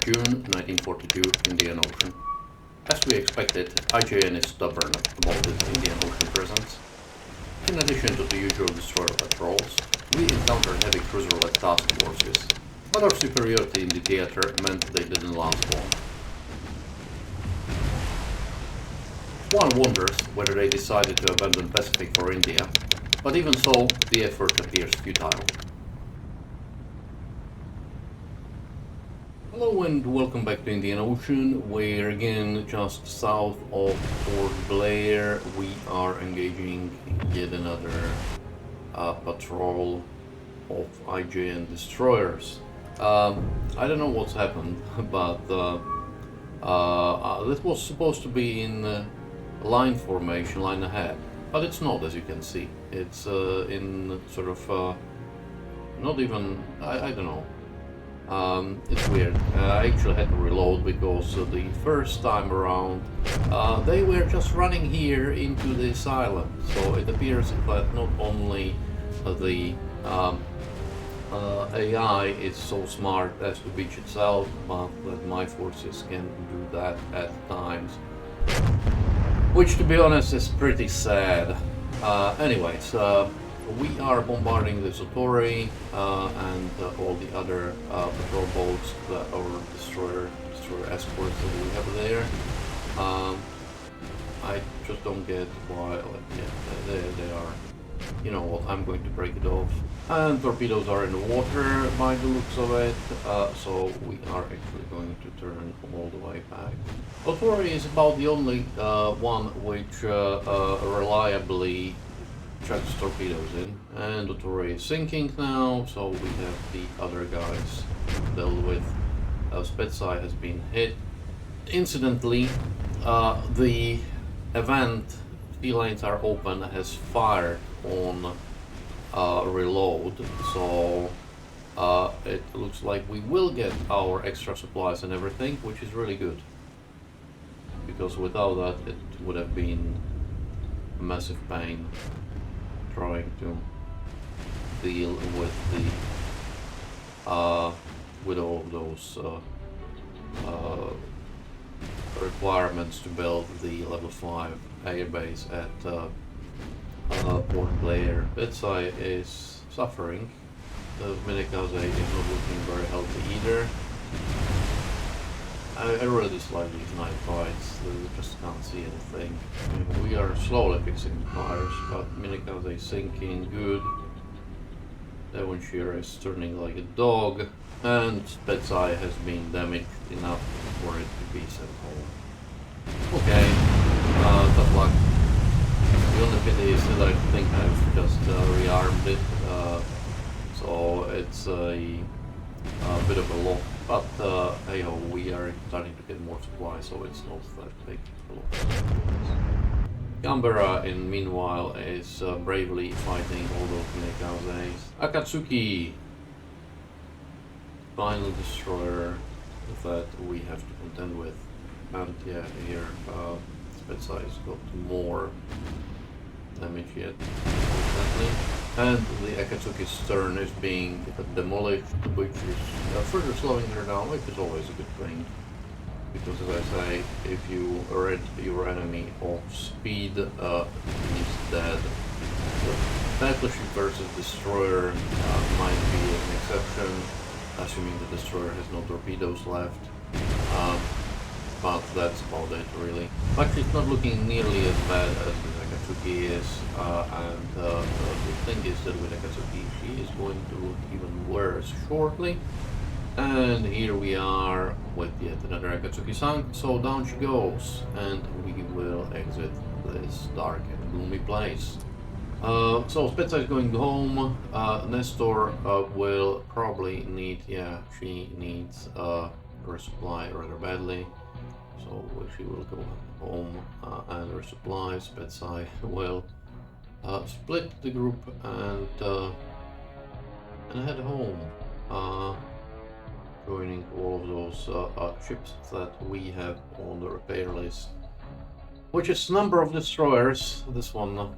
June 1942, Indian Ocean. As we expected, IJN is stubborn about its Indian Ocean presence. In addition to the usual destroyer patrols, we encountered heavy cruiser-led task forces, but our superiority in the theater meant they didn't last long. One wonders whether they decided to abandon Pacific for India, but even so, the effort appears futile. Hello and welcome back to Indian Ocean. We're again just south of Port Blair. We are engaging yet another patrol of IJN destroyers. I don't know what's happened, but this was supposed to be in line formation, line ahead, but it's not, as you can see. It's in sort of not even, I don't know. It's weird. I actually had to reload because the first time around they were just running here into this island. So it appears that not only the AI is so smart as to beach itself, but that my forces can do that at times. Which, to be honest, is pretty sad. Anyways, we are bombarding the Satori and all the other patrol boats, our destroyer escorts that we have there. I just don't get why. Yeah, they are. You know what? I'm going to break it off. And torpedoes are in the water by the looks of it, so we are actually going to turn all the way back. Satori is about the only one which reliably chucks torpedoes in, and Satori is sinking now, so we have the other guys dealt with. Spetsai has been hit. Incidentally, the event, sea lanes are open, has fired on reload, so it looks like we will get our extra supplies and everything, which is really good, because without that it would have been a massive pain trying to deal with the with all of those requirements to build the level 5 airbase at Port Blair. Betsai is suffering. The Minekaze is not looking very healthy either. I really dislike these night fights. You just can't see anything. I mean, we are slowly fixing the fires, but Minekaze is sinking good. Devonshire is turning like a dog, and Betsai has been damaged enough for it to be sent home. Okay, tough luck. The only pity is that I think I've just rearmed it, so it's a bit of a loss. But hey ho, we are starting to get more supplies, so it's not that big a loss. Canberra, in meanwhile, is bravely fighting all those Minekazes. Akatsuki, final destroyer that we have to contend with. And yeah, here Spetsai has got more damage yet, unfortunately. And the Akatsuki's stern is being demolished, which is further slowing her down, which is always a good thing. Because, as I say, if you rid your enemy of speed, he's dead. So, battleship versus destroyer might be an exception, assuming the destroyer has no torpedoes left. But that's about it, really. But it's not looking nearly as bad as the Akatsuki is, and the thing is that with Akatsuki, she is going to look even worse shortly. And here we are with yet another Akatsuki sunk, so down she goes, and we will exit this dark and gloomy place. So Spetsai is going home. Nestor will probably need, yeah, she needs resupply rather badly. So she will go home and resupply. Spetsai will split the group and head home, joining all of those ships that we have on the repair list, which is a number of destroyers. This one,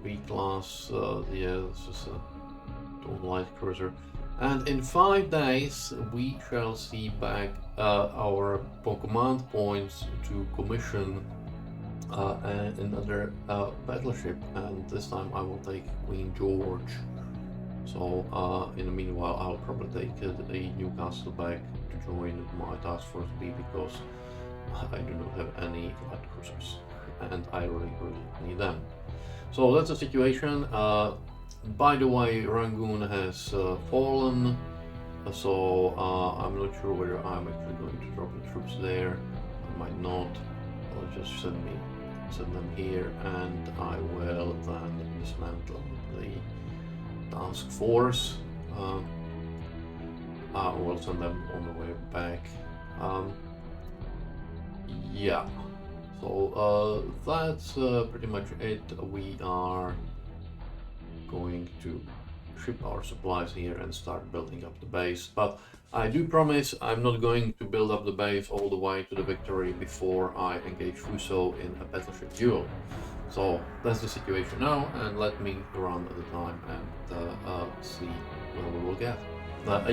B class, yeah, this is a light cruiser. And in 5 days, we shall see back our command points to commission another battleship, and this time I will take Queen George. So in the meanwhile, I'll probably take a Newcastle back to join my Task Force B, because I do not have any light cruisers, and I really need them. So that's the situation. By the way, Rangoon has fallen, so I'm not sure whether I'm actually going to drop the troops there. I might not. I'll just send them here, and I will then dismantle the task force. I will send them on the way back. Yeah. So that's pretty much it. We are going to ship our supplies here and start building up the base, but I do promise I'm not going to build up the base all the way to the victory before I engage Fuso in a battleship duel. So that's the situation now, and let me run at the time and see where we will get.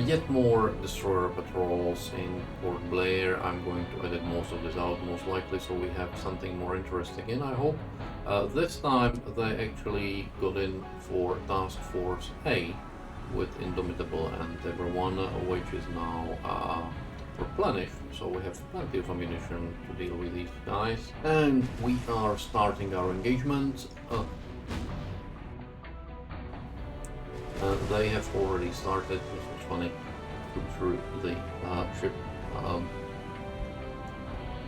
Yet more destroyer patrols in Port Blair. I'm going to edit most of this out, most likely, so we have something more interesting in, I hope. This time they actually got in for Task Force A with Indomitable and everyone, which is now replenished, so we have plenty of ammunition to deal with these guys. And we are starting our engagement. They have already started. This was funny, through the ship.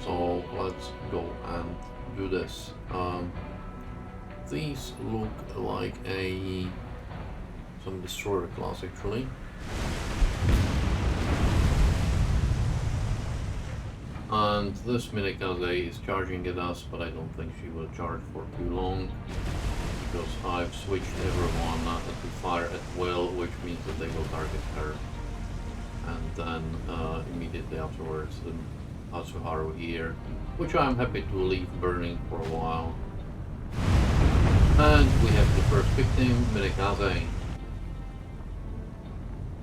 So let's go and do this. These look like some destroyer class actually. And this Minekaze is charging at us, but I don't think she will charge for too long, because I've switched everyone to fire at will, which means that they will target her. And then immediately afterwards, the Hatsuharu here, which I'm happy to leave burning for a while. And we have the first victim, Minekaze.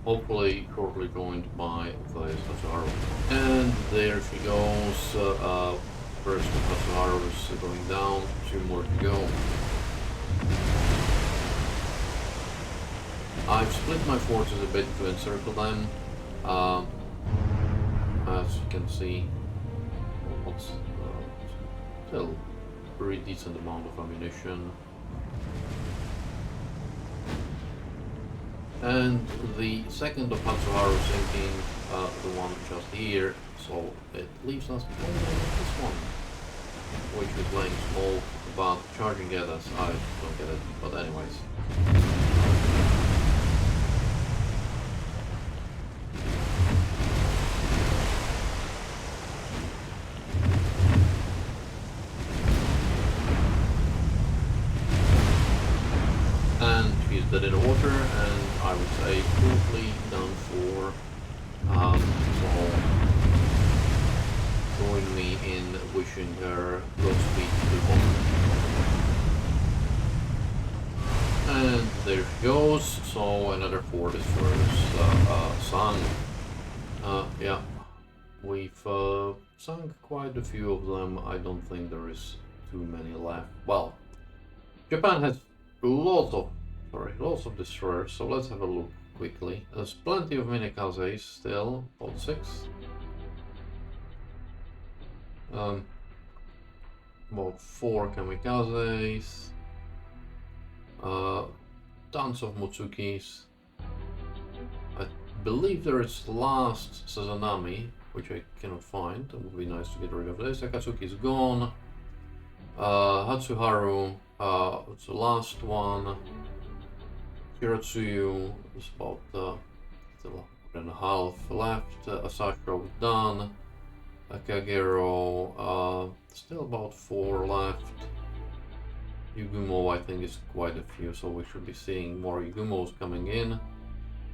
Hopefully shortly joined by the Hatsuharu. And there she goes. First Hatsuharu is going down, 2 more to go. I've split my forces a bit to encircle them. As you can see, what's still a pretty decent amount of ammunition. And the second of Hatsuharu sinking, the one just here, so it leaves us only this one, which is laying smoke, but charging at us, I don't get it, but anyways. And she's dead in the water, and I would say totally done for. So join me in wishing her Godspeed to the bottom. And there she goes. So another 4 destroyers sunk. Yeah, we've sunk quite a few of them. I don't think there is too many left. Well, Japan has lots of destroyers, so let's have a look quickly. There's plenty of Minekazes still, about 6. About 4 Kamikazes. Tons of Motsukis. I believe there is last Sazanami, which I cannot find. It would be nice to get rid of this. Akatsuki is gone. Hatsuharu, it's the last one. Hiratsuyu is about still 1.5 left. Asashiro done. Kagero, still about 4 left. Yugumo, I think, is quite a few, so we should be seeing more Yugumos coming in.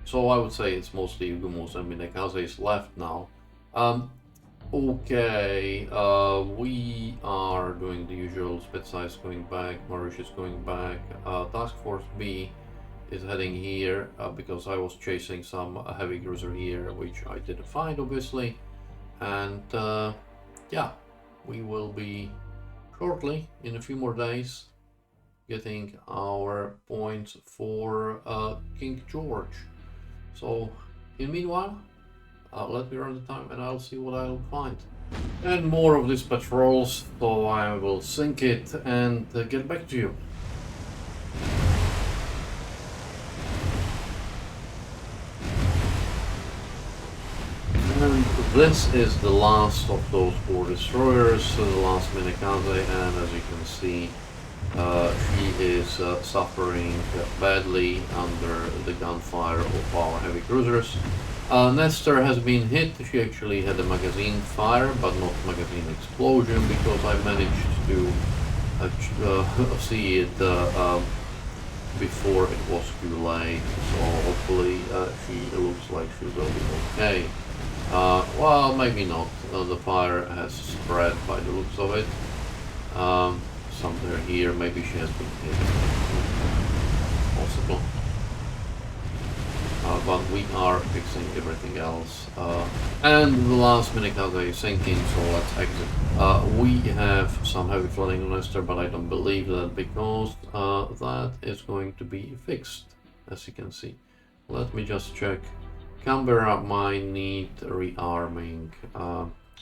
So I would say it's mostly Yugumos and Minekazes left now. Okay, we are doing the usual. Spitze going back, Mauritius going back, Task Force B is heading here because I was chasing some heavy cruiser here, which I didn't find, obviously. And yeah, we will be shortly, in a few more days, getting our points for King George. So, in the meanwhile, let me run the time and I'll see what I'll find. And more of these patrols, so I will sink it and get back to you. And this is the last of those 4 destroyers, the last Minekaze, and as you can see, she is suffering badly under the gunfire of our heavy cruisers. Nestor has been hit. She actually had a magazine fire, but not magazine explosion, because I managed to see it before it was too late. So hopefully she looks like she will be okay. Well, maybe not. The fire has spread by the looks of it. Somewhere here, maybe she has been hit. Possible. But we are fixing everything else. And the last Minekaze is sinking, so let's exit. We have some heavy flooding on Nestor, but I don't believe that, because that is going to be fixed, as you can see. Let me just check. Canberra might need rearming,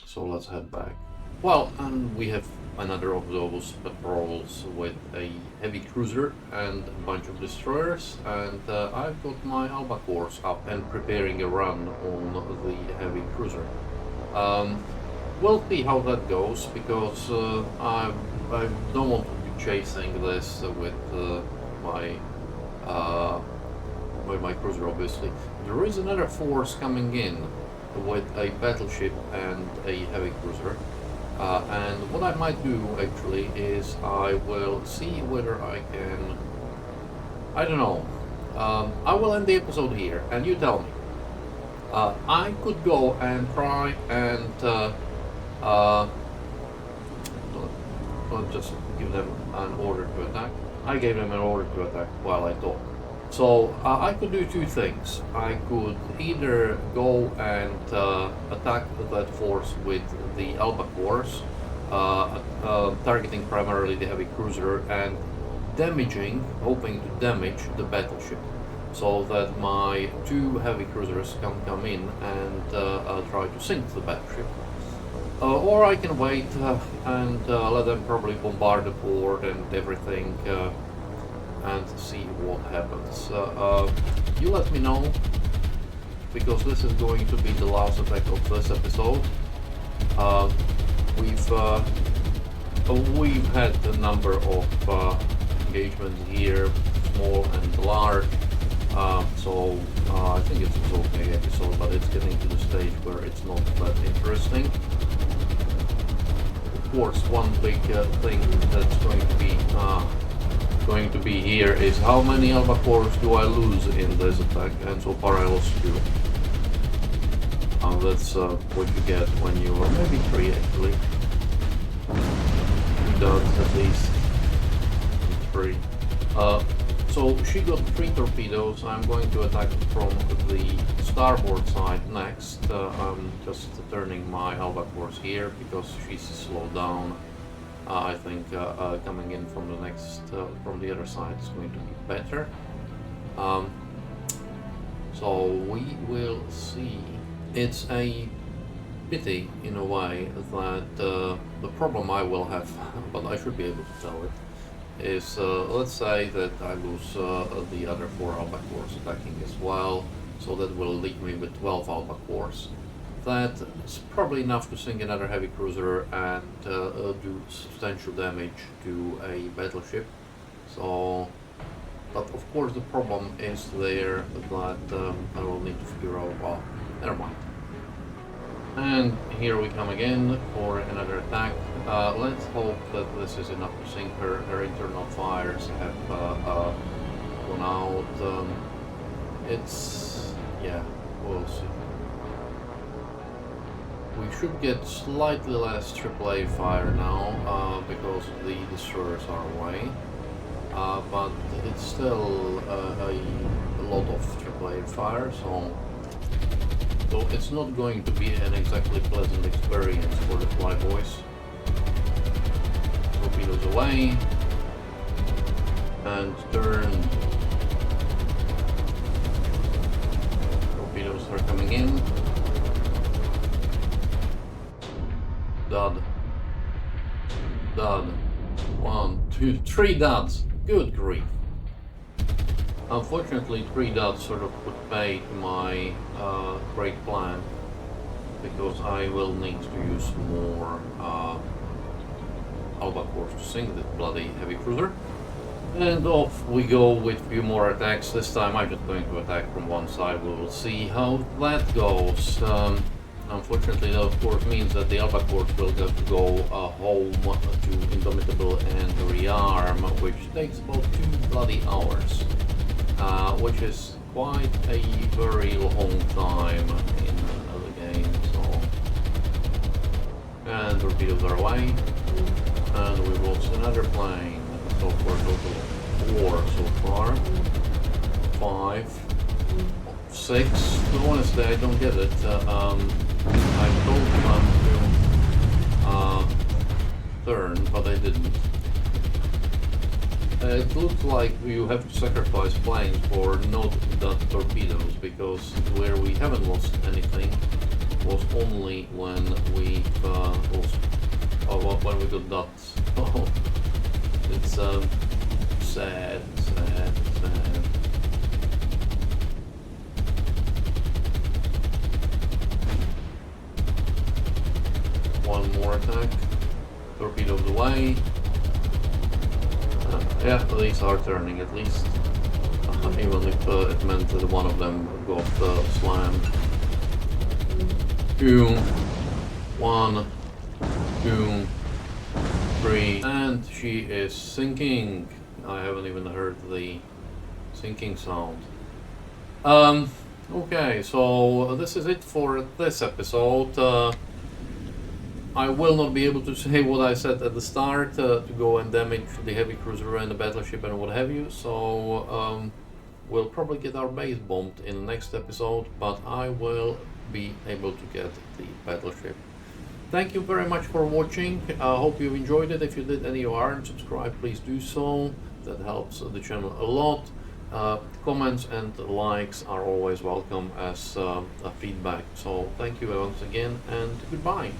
so let's head back. Well, and we have another of those patrols with a heavy cruiser and a bunch of destroyers, and I've got my Albacores up and preparing a run on the heavy cruiser. We'll see how that goes, because I don't want to be chasing this with my cruiser, obviously. There is another force coming in with a battleship and a heavy cruiser. And what I might do actually is I will see whether I can, I don't know, I will end the episode here and you tell me. I could go and try and just give them an order to attack. I gave them an order to attack while I talk. So I could do 2 things. I could either go and attack that force with the Albacores, targeting primarily the heavy cruiser and hoping to damage the battleship, so that my 2 heavy cruisers can come in and try to sink the battleship. Or I can wait and let them probably bombard the port and everything, and see what happens. You let me know, because this is going to be the last attack of this episode. We've had a number of engagements here, small and large, so I think it's an okay episode, but it's getting to the stage where it's not that interesting. Of course, one big thing that's going to be here is how many Albacores do I lose in this attack, and so far I lost 2. That's what you get when you are maybe 3 actually. 2 does at least. 3. So she got 3 torpedoes. I'm going to attack from the starboard side next. I'm just turning my Albacores here because she's slowed down. I think coming in from the other side is going to be better. So we will see. It's a pity in a way that the problem I will have, but I should be able to tell it, is let's say that I lose the other 4 Albacores attacking as well, so that will leave me with 12 Albacores. That is probably enough to sink another heavy cruiser and do substantial damage to a battleship. So, but of course the problem is there that I will need to figure out, well, never mind. And here we come again for another attack. Let's hope that this is enough to sink her. Her internal fires have gone out. Yeah, we'll see. We should get slightly less AAA fire now, because the destroyers are away. but it's still a lot of AAA fire, so it's not going to be an exactly pleasant experience for the flyboys. Torpedoes away and turn. Torpedoes are coming in. Dud. Dud. 1, 2, 3 duds. Good grief. Unfortunately, 3 duds sort of put pay to my great plan, because I will need to use more Albacores to sink this bloody heavy cruiser. And off we go with a few more attacks. This time I'm just going to attack from one side. We will see how that goes. Unfortunately, that of course means that the Albacores will have to go home to Indomitable and rearm, which takes about 2 bloody hours, which is quite a very long time in the game. So, and torpedoes are away, and we lost another plane. So for a total of 4 so far. 5, 6. Honestly, I don't get it. I told them to turn, but I didn't. It looks like you have to sacrifice planes for not the torpedoes, because where we haven't lost anything was only when we lost, when we got dots. It's sad, sad, sad. One more attack. Torpedoes away. Yeah, these are turning at least. Even if it meant that one of them got slammed. 2, 1, 2, 3, and she is sinking. I haven't even heard the sinking sound. Okay, so this is it for this episode. I will not be able to say what I said at the start, to go and damage the heavy cruiser and the battleship and what have you, so we'll probably get our base bombed in the next episode, but I will be able to get the battleship. Thank you very much for watching. I hope you enjoyed it. If you did and you aren't subscribed, please do so. That helps the channel a lot. Comments and likes are always welcome as feedback. So thank you once again, and goodbye.